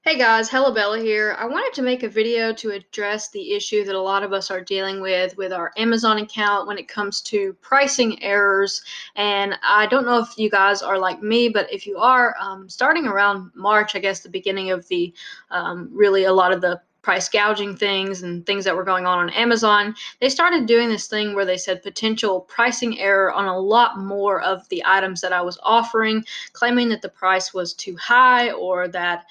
Hey guys, Hella Bella here. I wanted to make a video to address the issue that a lot of us are dealing with our Amazon account when it comes to pricing errors. And I don't know if you guys are like me, but if you are, starting around March, I guess the beginning of the really a lot of the price gouging things and things that were going on Amazon, they started doing this thing where they said potential pricing error on a lot more of the items that I was offering, claiming that the price was too high or that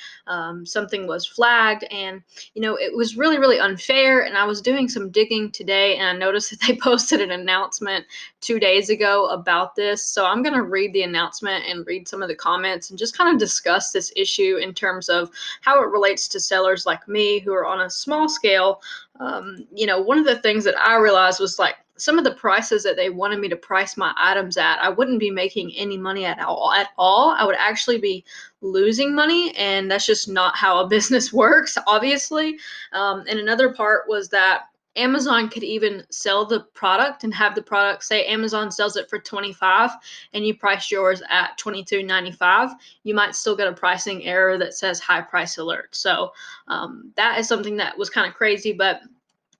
something was flagged. And it was really really unfair. And I was doing some digging today, and I noticed that they posted an announcement 2 days ago about this. So I'm going to read the announcement and read some of the comments and just kind of discuss this issue in terms of how it relates to sellers like me who are on a small scale. One of the things that I realized was like some of the prices that they wanted me to price my items at, I wouldn't be making any money at all. At all, I would actually be losing money, and that's just not how a business works, obviously. And another part was that Amazon could even sell the product and have the product say Amazon sells it for 25 and you price yours at 22.95. You might still get a pricing error that says high price alert. So that is something that was kind of crazy. But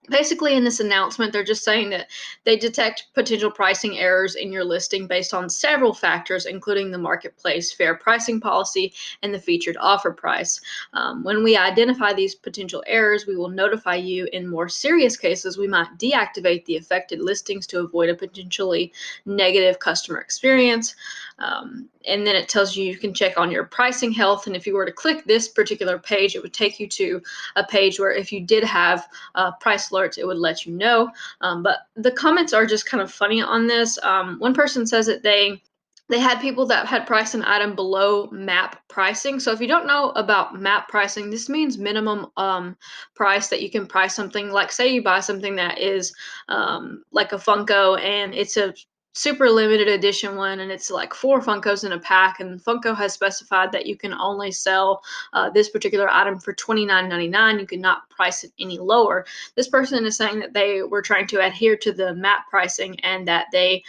basically, in this announcement, they're just saying that they detect potential pricing errors in your listing based on several factors, including the marketplace fair pricing policy and the featured offer price. When we identify these potential errors, we will notify you. In more serious cases, we might deactivate the affected listings to avoid a potentially negative customer experience. And then it tells you can check on your pricing health. And if you were to click this particular page, it would take you to a page where if you did have price alerts, it would let you know. But the comments are just kind of funny on this. One person says that they had people that had priced an item below MAP pricing. So if you don't know about MAP pricing, this means minimum price that you can price something. Like say you buy something that is like a Funko, and it's a super limited edition one, and it's like four Funkos in a pack, and Funko has specified that you can only sell this particular item for $29.99. You cannot price it any lower. This person is saying that they were trying to adhere to the MAP pricing, and that they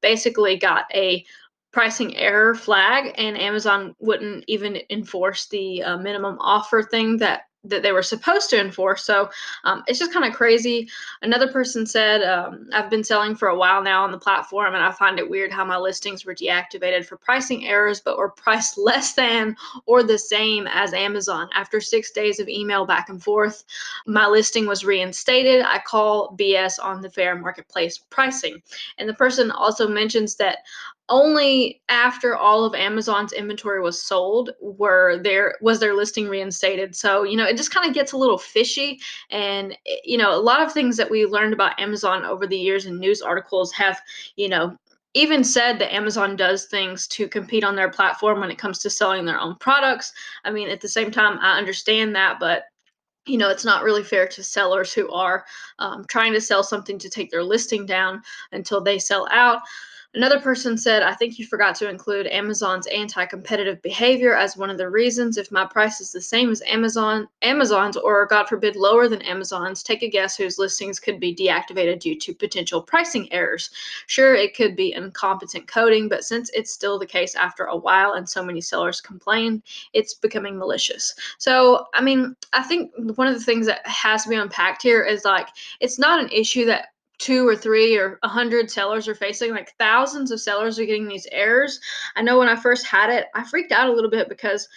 basically got a pricing error flag, and Amazon wouldn't even enforce the minimum offer thing that they were supposed to enforce. So it's just kind of crazy. Another person said, I've been selling for a while now on the platform, and I find it weird how my listings were deactivated for pricing errors, but were priced less than or the same as Amazon. After 6 days of email back and forth, my listing was reinstated. I call BS on the fair marketplace pricing. And the person also mentions that only after all of Amazon's inventory was sold was their listing reinstated. So, it just kind of gets a little fishy. And a lot of things that we learned about Amazon over the years in news articles have, you know, even said that Amazon does things to compete on their platform when it comes to selling their own products. I mean, at the same time, I understand that, but it's not really fair to sellers who are trying to sell something to take their listing down until they sell out. Another person said, I think you forgot to include Amazon's anti-competitive behavior as one of the reasons. If my price is the same as Amazon's, or God forbid, lower than Amazon's, take a guess whose listings could be deactivated due to potential pricing errors. Sure, it could be incompetent coding, but since it's still the case after a while and so many sellers complain, it's becoming malicious. So, I mean, I think one of the things that has to be unpacked here is like, it's not an issue that two or three or 100 sellers are facing. Like thousands of sellers are getting these errors. I know when I first had it, I freaked out a little bit because,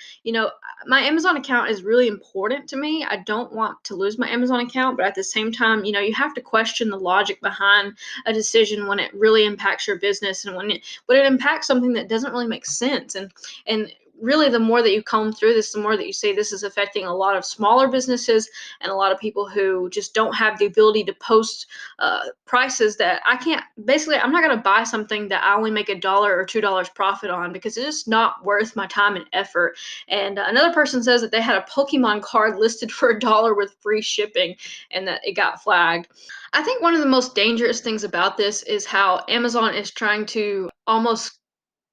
my Amazon account is really important to me. I don't want to lose my Amazon account, but at the same time, you have to question the logic behind a decision when it really impacts your business, and when it impacts something that doesn't really make sense. And really, the more that you comb through this, the more that you see this is affecting a lot of smaller businesses and a lot of people who just don't have the ability to post prices that I can't. Basically, I'm not going to buy something that I only make $1 or $2 profit on, because it's just not worth my time and effort. And another person says that they had a Pokemon card listed for $1 with free shipping, and that it got flagged. I think one of the most dangerous things about this is how Amazon is trying to almost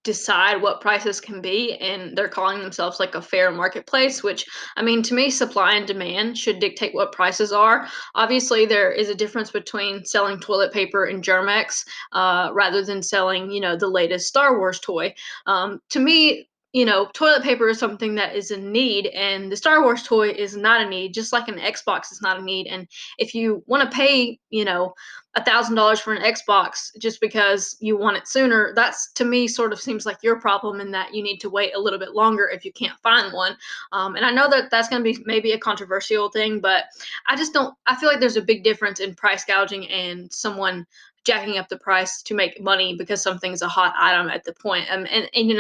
decide what prices can be, and they're calling themselves like a fair marketplace, which, I mean, to me, supply and demand should dictate what prices are. Obviously, there is a difference between selling toilet paper and Germex rather than selling, the latest Star Wars toy. To me, toilet paper is something that is a need, and the Star Wars toy is not a need, just like an Xbox is not a need. And if you want to pay, $1,000 for an Xbox just because you want it sooner, that's to me sort of seems like your problem, in that you need to wait a little bit longer if you can't find one. And I know that that's going to be maybe a controversial thing, but I just don't. I feel like there's a big difference in price gouging and someone jacking up the price to make money because something's a hot item at the point. And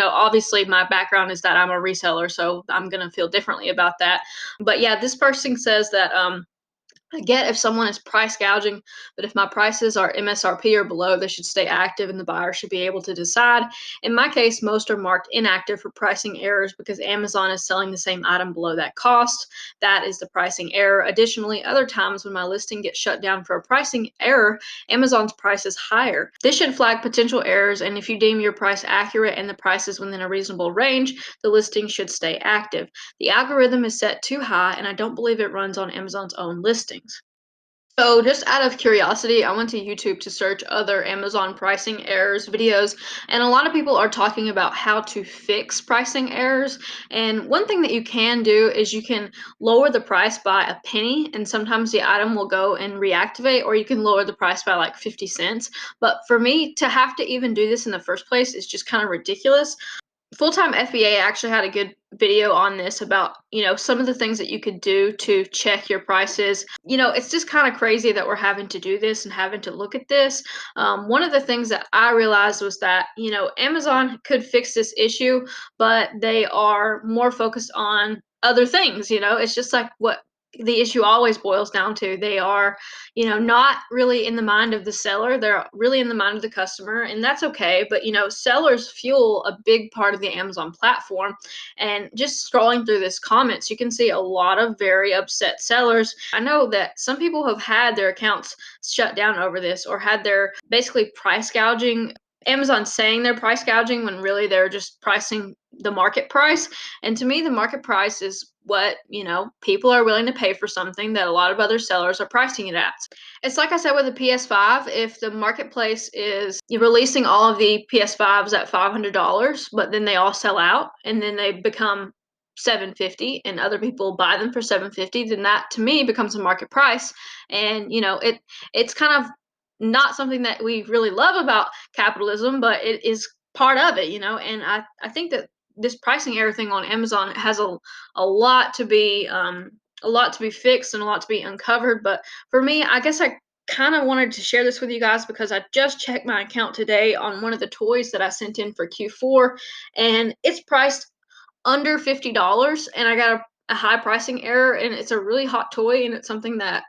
obviously my background is that I'm a reseller, so I'm gonna feel differently about that. But yeah, this person says that I get if someone is price gouging, but if my prices are MSRP or below, they should stay active and the buyer should be able to decide. In my case, most are marked inactive for pricing errors because Amazon is selling the same item below that cost. That is the pricing error. Additionally, other times when my listing gets shut down for a pricing error, Amazon's price is higher. This should flag potential errors, and if you deem your price accurate and the price is within a reasonable range, the listing should stay active. The algorithm is set too high, and I don't believe it runs on Amazon's own listing. So, just out of curiosity, I went to YouTube to search other Amazon pricing errors videos, and a lot of people are talking about how to fix pricing errors. And one thing that you can do is you can lower the price by a penny, and sometimes the item will go and reactivate, or you can lower the price by like 50 cents. But for me to have to even do this in the first place is just kind of ridiculous. Full Time FBA actually had a good video on this about, some of the things that you could do to check your prices. It's just kind of crazy that we're having to do this and having to look at this. One of the things that I realized was that, Amazon could fix this issue, but they are more focused on other things. It's just like what the issue always boils down to. They are, not really in the mind of the seller. They're really in the mind of the customer, and that's okay. But, sellers fuel a big part of the Amazon platform. And just scrolling through this comments, you can see a lot of very upset sellers. I know that some people have had their accounts shut down over this, or had their basically price gouging. Amazon saying they're price gouging when really they're just pricing the market price. And to me, the market price is what, people are willing to pay for something that a lot of other sellers are pricing it at. It's like I said with the PS5, if the marketplace is releasing all of the PS5s at $500, but then they all sell out and then they become 750 and other people buy them for 750, then that to me becomes a market price. And it's kind of not something that we really love about capitalism, but it is part of it. And I think that this pricing error thing on Amazon has a lot to be fixed and a lot to be uncovered. But for me, I guess I kind of wanted to share this with you guys because I just checked my account today on one of the toys that I sent in for Q4, and it's priced under $50, and I got a high pricing error, and it's a really hot toy, and it's something that,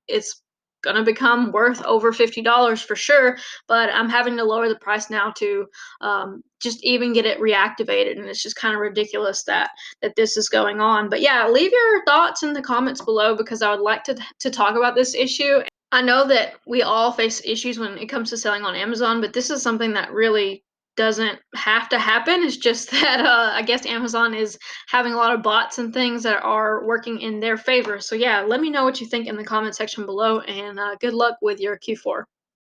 it's gonna become worth over $50 for sure. But I'm having to lower the price now to just even get it reactivated, and it's just kind of ridiculous that this is going on. But yeah, leave your thoughts in the comments below because I would like to talk about this issue. I know that we all face issues when it comes to selling on Amazon, but this is something that really doesn't have to happen. It's just that I guess Amazon is having a lot of bots and things that are working in their favor. So yeah, let me know what you think in the comment section below, and good luck with your Q4.